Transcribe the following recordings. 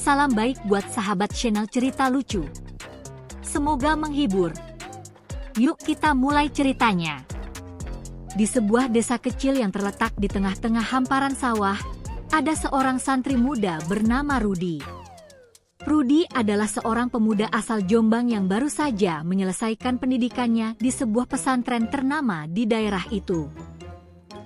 Salam baik buat sahabat channel cerita lucu. Semoga menghibur. Yuk kita mulai ceritanya. Di sebuah desa kecil yang terletak di tengah-tengah hamparan sawah, ada seorang santri muda bernama Rudi. Rudi adalah seorang pemuda asal Jombang yang baru saja menyelesaikan pendidikannya di sebuah pesantren ternama di daerah itu.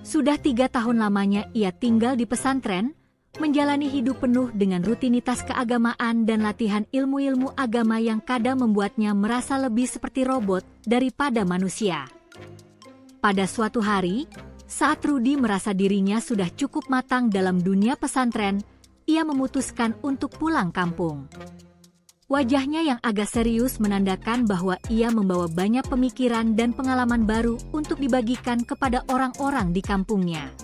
Sudah 3 tahun lamanya ia tinggal di pesantren, menjalani hidup penuh dengan rutinitas keagamaan dan latihan ilmu-ilmu agama yang kadang membuatnya merasa lebih seperti robot daripada manusia. Pada suatu hari, saat Rudi merasa dirinya sudah cukup matang dalam dunia pesantren, ia memutuskan untuk pulang kampung. Wajahnya yang agak serius menandakan bahwa ia membawa banyak pemikiran dan pengalaman baru untuk dibagikan kepada orang-orang di kampungnya.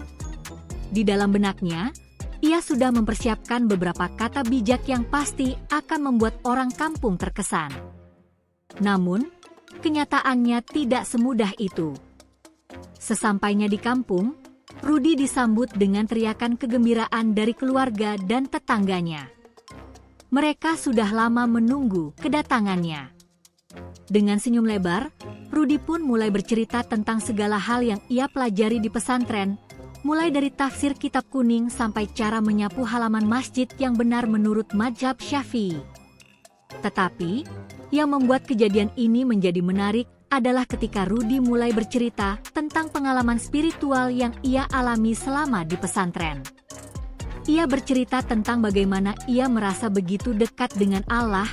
Di dalam benaknya, ia sudah mempersiapkan beberapa kata bijak yang pasti akan membuat orang kampung terkesan. Namun, kenyataannya tidak semudah itu. Sesampainya di kampung, Rudi disambut dengan teriakan kegembiraan dari keluarga dan tetangganya. Mereka sudah lama menunggu kedatangannya. Dengan senyum lebar, Rudi pun mulai bercerita tentang segala hal yang ia pelajari di pesantren, mulai dari tafsir kitab kuning sampai cara menyapu halaman masjid yang benar menurut mazhab Syafi'i. Tetapi, yang membuat kejadian ini menjadi menarik adalah ketika Rudi mulai bercerita tentang pengalaman spiritual yang ia alami selama di pesantren. Ia bercerita tentang bagaimana ia merasa begitu dekat dengan Allah,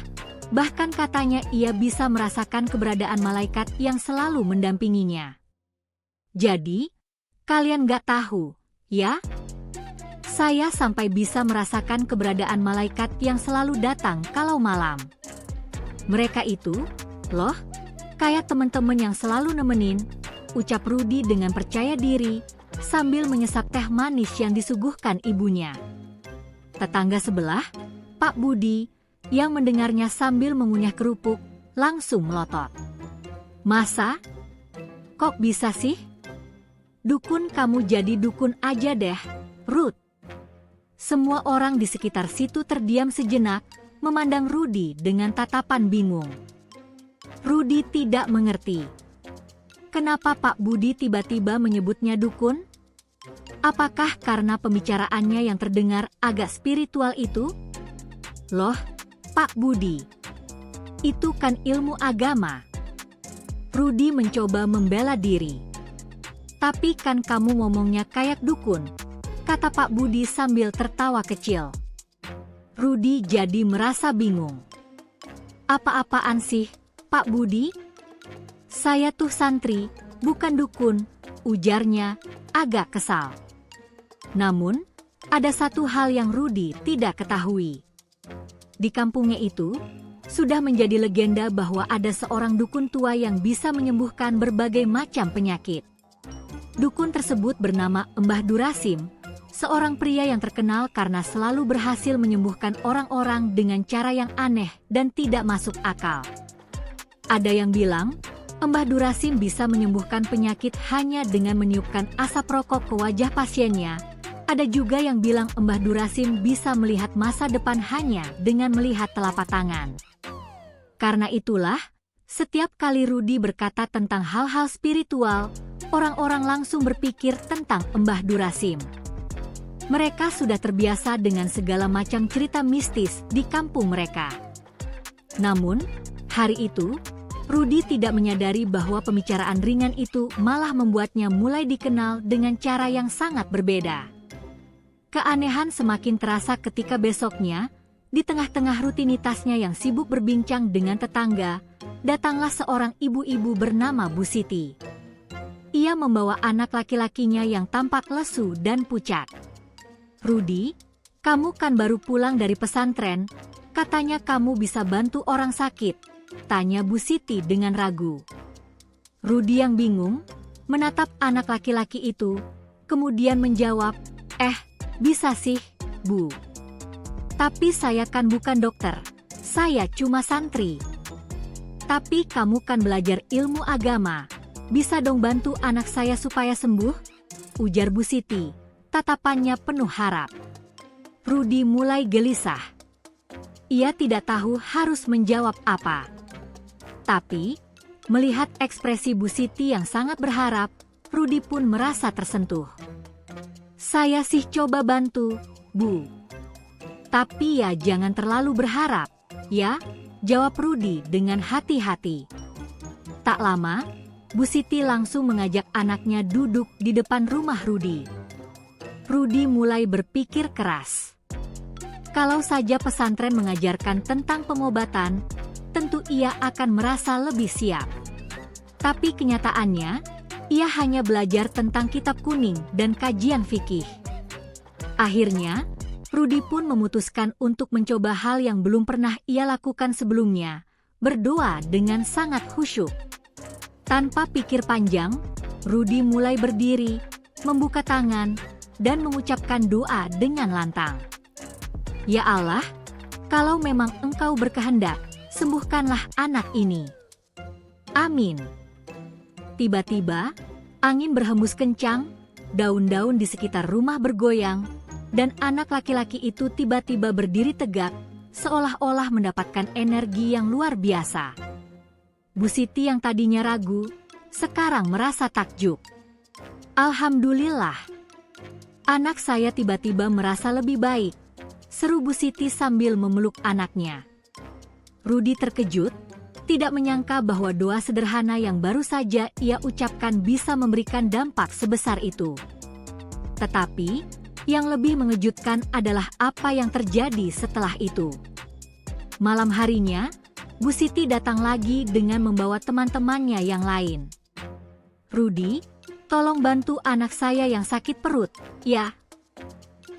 bahkan katanya ia bisa merasakan keberadaan malaikat yang selalu mendampinginya. Jadi, kalian gak tahu, ya? Saya sampai bisa merasakan keberadaan malaikat yang selalu datang kalau malam. Mereka itu, loh, kayak teman-teman yang selalu nemenin, ucap Rudi dengan percaya diri, sambil menyesap teh manis yang disuguhkan ibunya. Tetangga sebelah, Pak Budi, yang mendengarnya sambil mengunyah kerupuk, langsung melotot. Masa? Kok bisa sih? Dukun kamu jadi dukun aja deh, Ruth. Semua orang di sekitar situ terdiam sejenak, memandang Rudi dengan tatapan bingung. Rudi tidak mengerti. Kenapa Pak Budi tiba-tiba menyebutnya dukun? Apakah karena pembicaraannya yang terdengar agak spiritual itu? Loh, Pak Budi, itu kan ilmu agama. Rudi mencoba membela diri. Tapi kan kamu ngomongnya kayak dukun, kata Pak Budi sambil tertawa kecil. Rudi jadi merasa bingung. Apa-apaan sih, Pak Budi? Saya tuh santri, bukan dukun, ujarnya, agak kesal. Namun, ada satu hal yang Rudi tidak ketahui. Di kampungnya itu, sudah menjadi legenda bahwa ada seorang dukun tua yang bisa menyembuhkan berbagai macam penyakit. Dukun tersebut bernama Mbah Durasim, seorang pria yang terkenal karena selalu berhasil menyembuhkan orang-orang dengan cara yang aneh dan tidak masuk akal. Ada yang bilang, Mbah Durasim bisa menyembuhkan penyakit hanya dengan meniupkan asap rokok ke wajah pasiennya. Ada juga yang bilang Mbah Durasim bisa melihat masa depan hanya dengan melihat telapak tangan. Karena itulah, setiap kali Rudi berkata tentang hal-hal spiritual, orang-orang langsung berpikir tentang Mbah Durasim. Mereka sudah terbiasa dengan segala macam cerita mistis di kampung mereka. Namun, hari itu, Rudi tidak menyadari bahwa pembicaraan ringan itu malah membuatnya mulai dikenal dengan cara yang sangat berbeda. Keanehan semakin terasa ketika besoknya, di tengah-tengah rutinitasnya yang sibuk berbincang dengan tetangga, datanglah seorang ibu-ibu bernama Bu Siti. Ia membawa anak laki-lakinya yang tampak lesu dan pucat. Rudi, kamu kan baru pulang dari pesantren, katanya kamu bisa bantu orang sakit, tanya Bu Siti dengan ragu. Rudi yang bingung, menatap anak laki-laki itu, kemudian menjawab, bisa sih, Bu. Tapi saya kan bukan dokter, saya cuma santri. Tapi kamu kan belajar ilmu agama, bisa dong bantu anak saya supaya sembuh? Ujar Bu Siti, tatapannya penuh harap. Rudi mulai gelisah. Ia tidak tahu harus menjawab apa. Tapi, melihat ekspresi Bu Siti yang sangat berharap, Rudi pun merasa tersentuh. "Saya sih coba bantu, Bu. Tapi ya jangan terlalu berharap, ya," jawab Rudi dengan hati-hati. Tak lama, Bu Siti langsung mengajak anaknya duduk di depan rumah Rudi. Rudi mulai berpikir keras. Kalau saja pesantren mengajarkan tentang pengobatan, tentu ia akan merasa lebih siap. Tapi kenyataannya, ia hanya belajar tentang kitab kuning dan kajian fikih. Akhirnya, Rudi pun memutuskan untuk mencoba hal yang belum pernah ia lakukan sebelumnya, berdoa dengan sangat khusyuk. Tanpa pikir panjang, Rudi mulai berdiri, membuka tangan, dan mengucapkan doa dengan lantang. "Ya Allah, kalau memang Engkau berkehendak, sembuhkanlah anak ini. Amin." Tiba-tiba, angin berhembus kencang, daun-daun di sekitar rumah bergoyang, dan anak laki-laki itu tiba-tiba berdiri tegak, seolah-olah mendapatkan energi yang luar biasa. Bu Siti yang tadinya ragu, sekarang merasa takjub. "Alhamdulillah, anak saya tiba-tiba merasa lebih baik," seru Bu Siti sambil memeluk anaknya. Rudi terkejut, tidak menyangka bahwa doa sederhana yang baru saja ia ucapkan bisa memberikan dampak sebesar itu. Tetapi, yang lebih mengejutkan adalah apa yang terjadi setelah itu. Malam harinya, Bu Siti datang lagi dengan membawa teman-temannya yang lain. "Rudi, tolong bantu anak saya yang sakit perut, ya.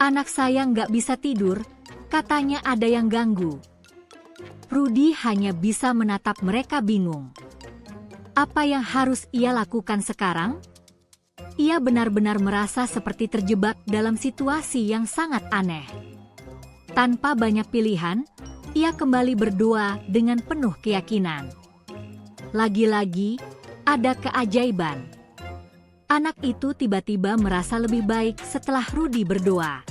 Anak saya nggak bisa tidur, katanya ada yang ganggu." Rudi hanya bisa menatap mereka bingung. Apa yang harus ia lakukan sekarang? Ia benar-benar merasa seperti terjebak dalam situasi yang sangat aneh. Tanpa banyak pilihan, ia kembali berdoa dengan penuh keyakinan. Lagi-lagi, ada keajaiban. Anak itu tiba-tiba merasa lebih baik setelah Rudi berdoa.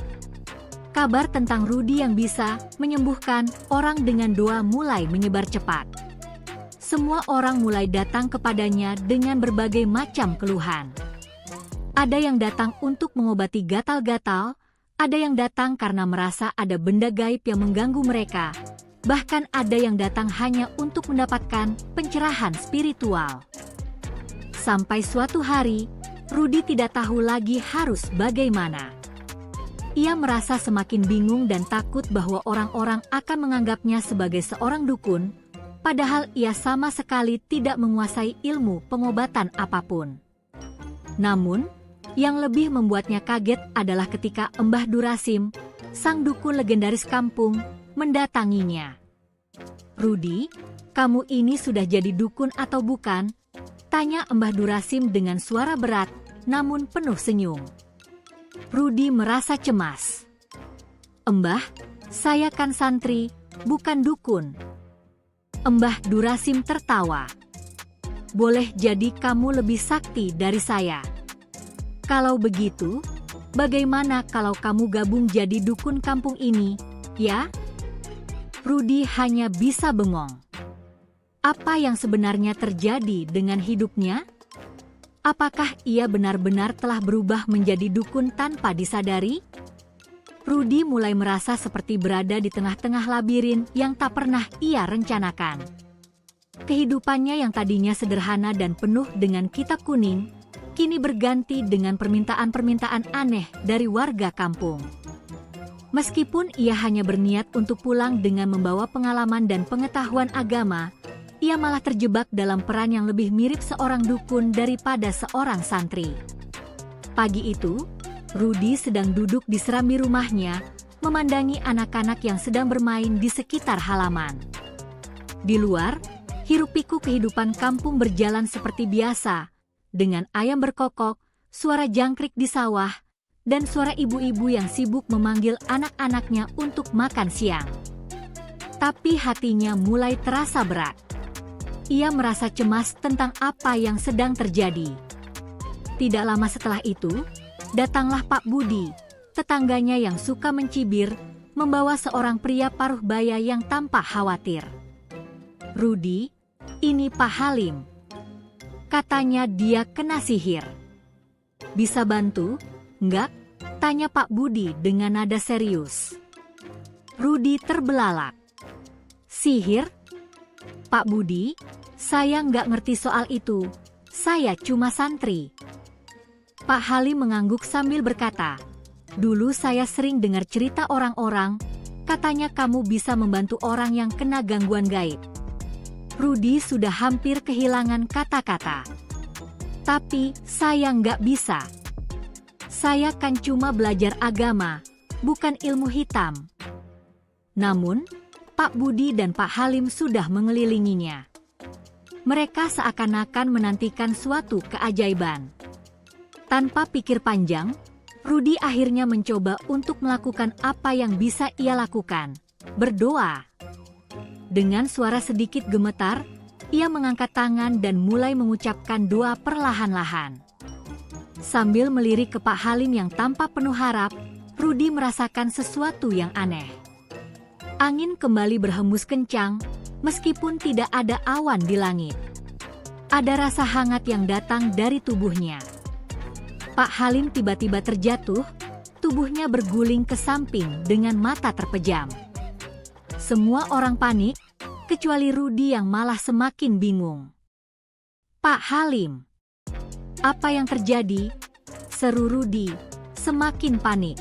Kabar tentang Rudi yang bisa menyembuhkan orang dengan doa mulai menyebar cepat. Semua orang mulai datang kepadanya dengan berbagai macam keluhan. Ada yang datang untuk mengobati gatal-gatal, ada yang datang karena merasa ada benda gaib yang mengganggu mereka, bahkan ada yang datang hanya untuk mendapatkan pencerahan spiritual. Sampai suatu hari, Rudi tidak tahu lagi harus bagaimana. Ia merasa semakin bingung dan takut bahwa orang-orang akan menganggapnya sebagai seorang dukun, padahal ia sama sekali tidak menguasai ilmu pengobatan apapun. Namun, yang lebih membuatnya kaget adalah ketika Mbah Durasim, sang dukun legendaris kampung, mendatanginya. "Rudi, kamu ini sudah jadi dukun atau bukan?" tanya Mbah Durasim dengan suara berat, namun penuh senyum. Rudi merasa cemas. "Mbah, saya kan santri, bukan dukun." Mbah Durasim tertawa. "Boleh jadi kamu lebih sakti dari saya. Kalau begitu, bagaimana kalau kamu gabung jadi dukun kampung ini, ya?" Rudi hanya bisa bengong. Apa yang sebenarnya terjadi dengan hidupnya? Apakah ia benar-benar telah berubah menjadi dukun tanpa disadari? Rudi mulai merasa seperti berada di tengah-tengah labirin yang tak pernah ia rencanakan. Kehidupannya yang tadinya sederhana dan penuh dengan kitab kuning, kini berganti dengan permintaan-permintaan aneh dari warga kampung. Meskipun ia hanya berniat untuk pulang dengan membawa pengalaman dan pengetahuan agama, ia malah terjebak dalam peran yang lebih mirip seorang dukun daripada seorang santri. Pagi itu, Rudi sedang duduk di serambi rumahnya, memandangi anak-anak yang sedang bermain di sekitar halaman. Di luar, hiruk-pikuk kehidupan kampung berjalan seperti biasa, dengan ayam berkokok, suara jangkrik di sawah, dan suara ibu-ibu yang sibuk memanggil anak-anaknya untuk makan siang. Tapi hatinya mulai terasa berat. Ia merasa cemas tentang apa yang sedang terjadi. Tidak lama setelah itu, datanglah Pak Budi, tetangganya yang suka mencibir, membawa seorang pria paruh baya yang tampak khawatir. "Rudi, ini Pak Halim. Katanya dia kena sihir. Bisa bantu, enggak?" tanya Pak Budi dengan nada serius. Rudi terbelalak. "Sihir? Pak Budi, saya nggak ngerti soal itu. Saya cuma santri." Pak Halim mengangguk sambil berkata, "Dulu saya sering dengar cerita orang-orang, katanya kamu bisa membantu orang yang kena gangguan gaib." Rudi sudah hampir kehilangan kata-kata. "Tapi saya nggak bisa. Saya kan cuma belajar agama, bukan ilmu hitam." Namun, Pak Budi dan Pak Halim sudah mengelilinginya. Mereka seakan-akan menantikan suatu keajaiban. Tanpa pikir panjang, Rudi akhirnya mencoba untuk melakukan apa yang bisa ia lakukan, berdoa. Dengan suara sedikit gemetar, ia mengangkat tangan dan mulai mengucapkan doa perlahan-lahan. Sambil melirik ke Pak Halim yang tampak penuh harap, Rudi merasakan sesuatu yang aneh. Angin kembali berhembus kencang, meskipun tidak ada awan di langit. Ada rasa hangat yang datang dari tubuhnya. Pak Halim tiba-tiba terjatuh, tubuhnya berguling ke samping dengan mata terpejam. Semua orang panik, kecuali Rudi yang malah semakin bingung. "Pak Halim, apa yang terjadi?" seru Rudi, semakin panik.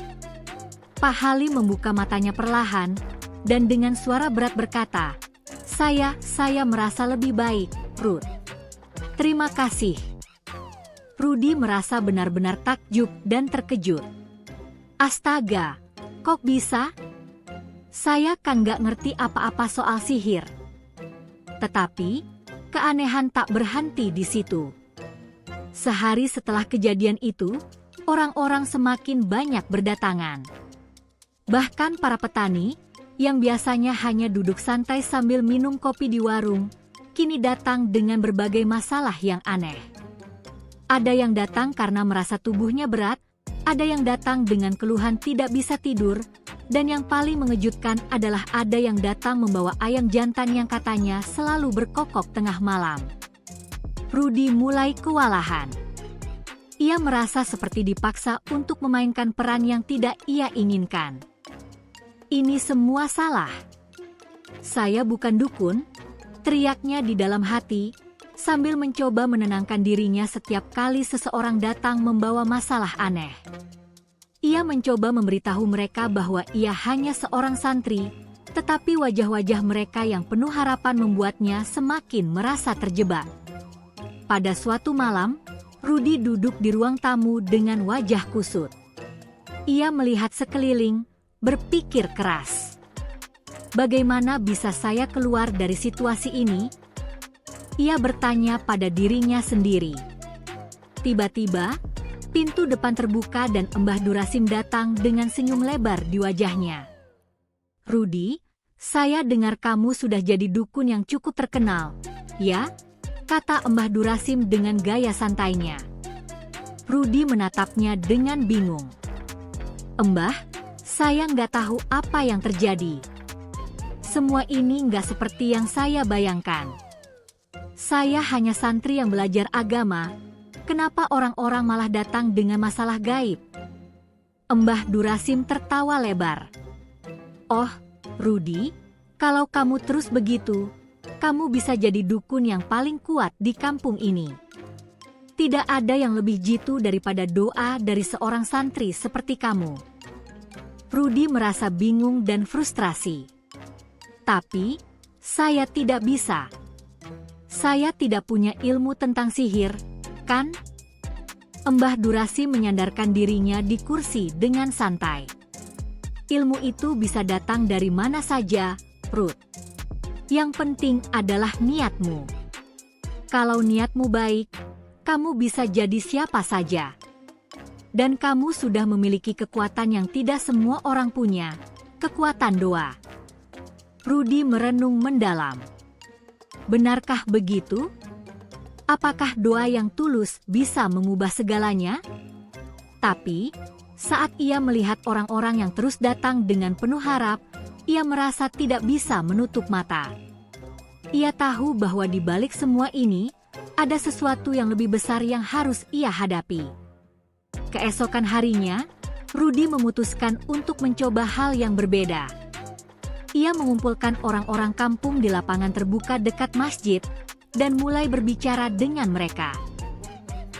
Pak Halim membuka matanya perlahan, dan dengan suara berat berkata, Saya merasa lebih baik, Rud. Terima kasih." Rudi merasa benar-benar takjub dan terkejut. "Astaga, kok bisa? Saya kan gak ngerti apa-apa soal sihir." Tetapi, keanehan tak berhenti di situ. Sehari setelah kejadian itu, orang-orang semakin banyak berdatangan. Bahkan para petani, yang biasanya hanya duduk santai sambil minum kopi di warung, kini datang dengan berbagai masalah yang aneh. Ada yang datang karena merasa tubuhnya berat, ada yang datang dengan keluhan tidak bisa tidur, dan yang paling mengejutkan adalah ada yang datang membawa ayam jantan yang katanya selalu berkokok tengah malam. Rudi mulai kewalahan. Ia merasa seperti dipaksa untuk memainkan peran yang tidak ia inginkan. "Ini semua salah. Saya bukan dukun," teriaknya di dalam hati, sambil mencoba menenangkan dirinya setiap kali seseorang datang membawa masalah aneh. Ia mencoba memberitahu mereka bahwa ia hanya seorang santri, tetapi wajah-wajah mereka yang penuh harapan membuatnya semakin merasa terjebak. Pada suatu malam, Rudi duduk di ruang tamu dengan wajah kusut. Ia melihat sekeliling, berpikir keras. "Bagaimana bisa saya keluar dari situasi ini?" Ia bertanya pada dirinya sendiri. Tiba-tiba, pintu depan terbuka dan Mbah Durasim datang dengan senyum lebar di wajahnya. "Rudi, saya dengar kamu sudah jadi dukun yang cukup terkenal, ya?" kata Mbah Durasim dengan gaya santainya. Rudi menatapnya dengan bingung. "Mbah, saya nggak tahu apa yang terjadi. Semua ini nggak seperti yang saya bayangkan. Saya hanya santri yang belajar agama, kenapa orang-orang malah datang dengan masalah gaib?" Mbah Durasim tertawa lebar. "Oh, Rudi, kalau kamu terus begitu, kamu bisa jadi dukun yang paling kuat di kampung ini. Tidak ada yang lebih jitu daripada doa dari seorang santri seperti kamu." Rudi merasa bingung dan frustrasi. "Tapi, saya tidak bisa. Saya tidak punya ilmu tentang sihir, kan?" Mbah Durasim menyandarkan dirinya di kursi dengan santai. "Ilmu itu bisa datang dari mana saja, Rud. Yang penting adalah niatmu. Kalau niatmu baik, kamu bisa jadi siapa saja. Dan kamu sudah memiliki kekuatan yang tidak semua orang punya, kekuatan doa." Rudi merenung mendalam. Benarkah begitu? Apakah doa yang tulus bisa mengubah segalanya? Tapi, Saat ia melihat orang-orang yang terus datang dengan penuh harap, ia merasa tidak bisa menutup mata. Ia tahu bahwa di balik semua ini, ada sesuatu yang lebih besar yang harus ia hadapi. Keesokan harinya, Rudy memutuskan untuk mencoba hal yang berbeda. Ia mengumpulkan orang-orang kampung di lapangan terbuka dekat masjid, dan mulai berbicara dengan mereka.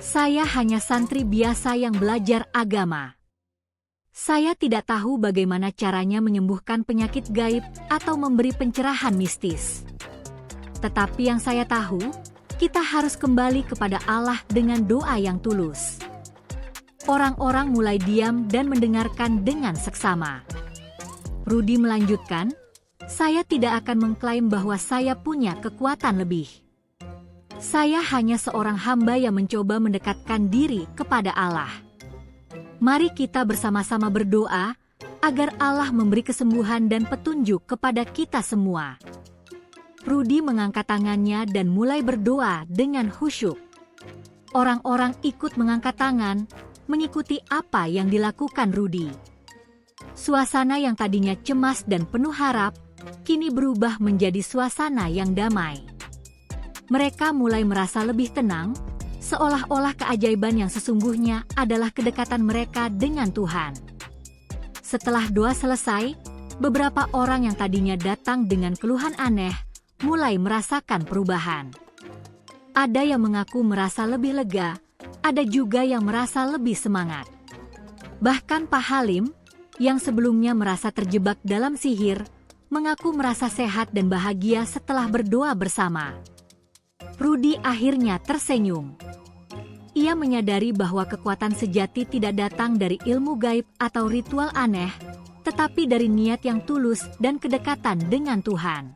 Saya hanya santri biasa yang belajar agama. Saya tidak tahu bagaimana caranya menyembuhkan penyakit gaib atau memberi pencerahan mistis. Tetapi yang saya tahu, kita harus kembali kepada Allah dengan doa yang tulus. Orang-orang mulai diam dan mendengarkan dengan seksama. Rudy melanjutkan, saya tidak akan mengklaim bahwa saya punya kekuatan lebih. Saya hanya seorang hamba yang mencoba mendekatkan diri kepada Allah. Mari kita bersama-sama berdoa, agar Allah memberi kesembuhan dan petunjuk kepada kita semua. Rudy mengangkat tangannya dan mulai berdoa dengan khusyuk. Orang-orang ikut mengangkat tangan, mengikuti apa yang dilakukan Rudy. Suasana yang tadinya cemas dan penuh harap, kini berubah menjadi suasana yang damai. Mereka mulai merasa lebih tenang, seolah-olah keajaiban yang sesungguhnya adalah kedekatan mereka dengan Tuhan. Setelah doa selesai, beberapa orang yang tadinya datang dengan keluhan aneh, mulai merasakan perubahan. Ada yang mengaku merasa lebih lega, ada juga yang merasa lebih semangat. Bahkan Pak Halim, yang sebelumnya merasa terjebak dalam sihir, mengaku merasa sehat dan bahagia setelah berdoa bersama. Rudy akhirnya tersenyum. Ia menyadari bahwa kekuatan sejati tidak datang dari ilmu gaib atau ritual aneh, tetapi dari niat yang tulus dan kedekatan dengan Tuhan.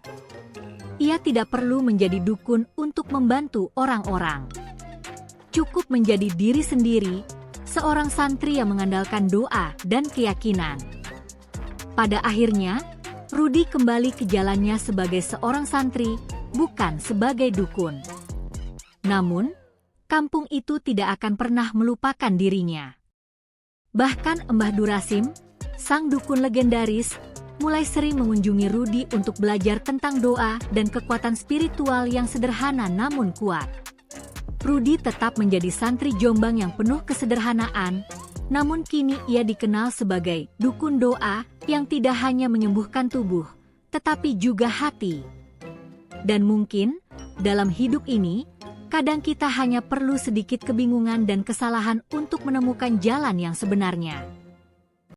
Ia tidak perlu menjadi dukun untuk membantu orang-orang. Cukup menjadi diri sendiri, seorang santri yang mengandalkan doa dan keyakinan. Pada akhirnya, Rudy kembali ke jalannya sebagai seorang santri, bukan sebagai dukun. Namun, kampung itu tidak akan pernah melupakan dirinya. Bahkan Mbah Durasim, sang dukun legendaris, mulai sering mengunjungi Rudy untuk belajar tentang doa dan kekuatan spiritual yang sederhana namun kuat. Rudy tetap menjadi santri Jombang yang penuh kesederhanaan, namun kini ia dikenal sebagai dukun doa yang tidak hanya menyembuhkan tubuh, tetapi juga hati. Dan mungkin, dalam hidup ini, kadang kita hanya perlu sedikit kebingungan dan kesalahan untuk menemukan jalan yang sebenarnya.